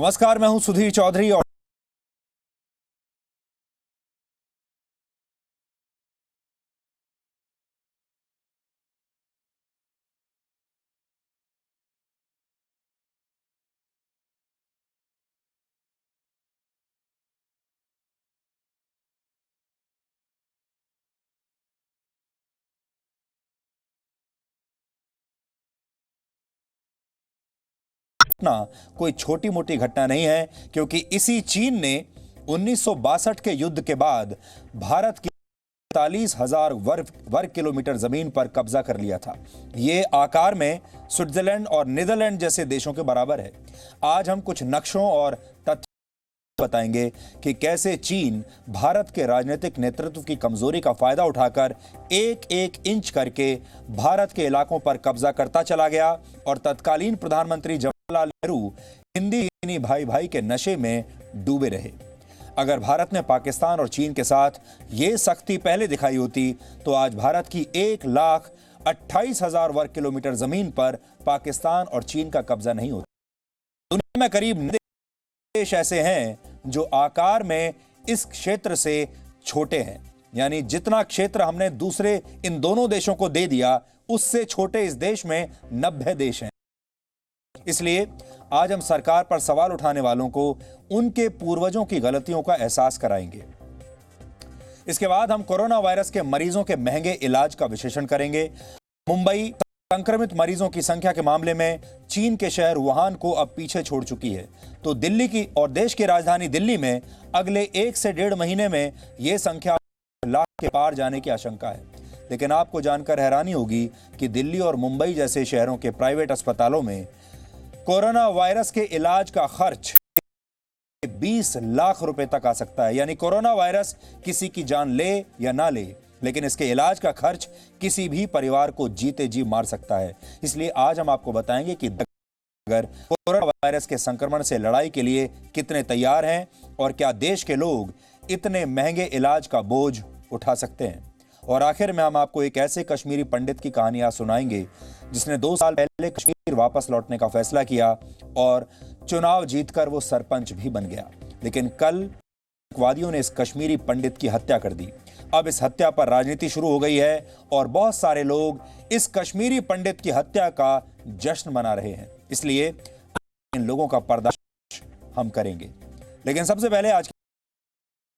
नमस्कार, मैं हूं सुधीर चौधरी और कोई छोटी मोटी घटना नहीं है, क्योंकि इसी चीन ने 1962 के युद्ध के बाद भारत की 45,000 वर्ग किलोमीटर जमीन पर कब्जा कर लिया था। ये आकार में स्विट्जरलैंड और नीदरलैंड जैसे देशों के बराबर है। आज हम कुछ नक्शों और तथ्यों बताएंगे कि कैसे चीन भारत के राजनीतिक नेतृत्व की कमजोरी का फायदा उठाकर एक एक इंच करके भारत के इलाकों पर कब्जा करता चला गया और तत्कालीन प्रधानमंत्री जवाहरलाल नेहरू हिंदी भाई भाई के नशे में डूबे रहे। अगर भारत ने पाकिस्तान और चीन के साथ ये सख्ती पहले दिखाई होती तो आज भारत की 1,28,000 वर्ग किलोमीटर जमीन पर पाकिस्तान और चीन का कब्जा नहीं होता। दुनिया में करीब देश ऐसे हैं जो आकार में इस क्षेत्र से छोटे हैं, यानी जितना क्षेत्र हमने दूसरे इन दोनों देशों को दे दिया उससे छोटे इस देश में 90 देश हैं। इसलिए आज हम सरकार पर सवाल उठाने वालों को उनके पूर्वजों की गलतियों का एहसास कराएंगे। इसके बाद हम कोरोना वायरस के मरीजों के महंगे इलाज का विश्लेषण करेंगे। मुंबई संक्रमित मरीजों की संख्या के मामले में चीन के शहर वुहान को अब पीछे छोड़ चुकी है, तो दिल्ली की और देश की राजधानी दिल्ली में अगले 1 से 1.5 महीने में यह संख्या लाख के पार जाने की आशंका है। लेकिन आपको जानकर हैरानी होगी कि दिल्ली और मुंबई जैसे शहरों के प्राइवेट अस्पतालों में कोरोना वायरस के इलाज का खर्च 20 लाख रुपए तक आ सकता है। यानी कोरोना वायरस किसी की जान ले या ना ले, लेकिन इसके इलाज का खर्च किसी भी परिवार को जीते जी मार सकता है। इसलिए आज हम आपको बताएंगे कि अगर कोरोना वायरस के संक्रमण से लड़ाई के लिए कितने तैयार हैं और क्या देश के लोग इतने महंगे इलाज का बोझ उठा सकते हैं। और आखिर में हम आपको एक ऐसे कश्मीरी पंडित की कहानी आज सुनाएंगे जिसने 2 साल पहले कश्मीर वापस लौटने का फैसला किया और चुनाव जीतकर वो सरपंच भी बन गया। लेकिन कल आतंकवादियों ने इस कश्मीरी पंडित की हत्या कर दी। अब इस हत्या पर राजनीति शुरू हो गई है और बहुत सारे लोग इस कश्मीरी पंडित की हत्या का जश्न मना रहे हैं। इसलिए इन लोगों का पर्दाफाश हम करेंगे। लेकिन सबसे पहले आज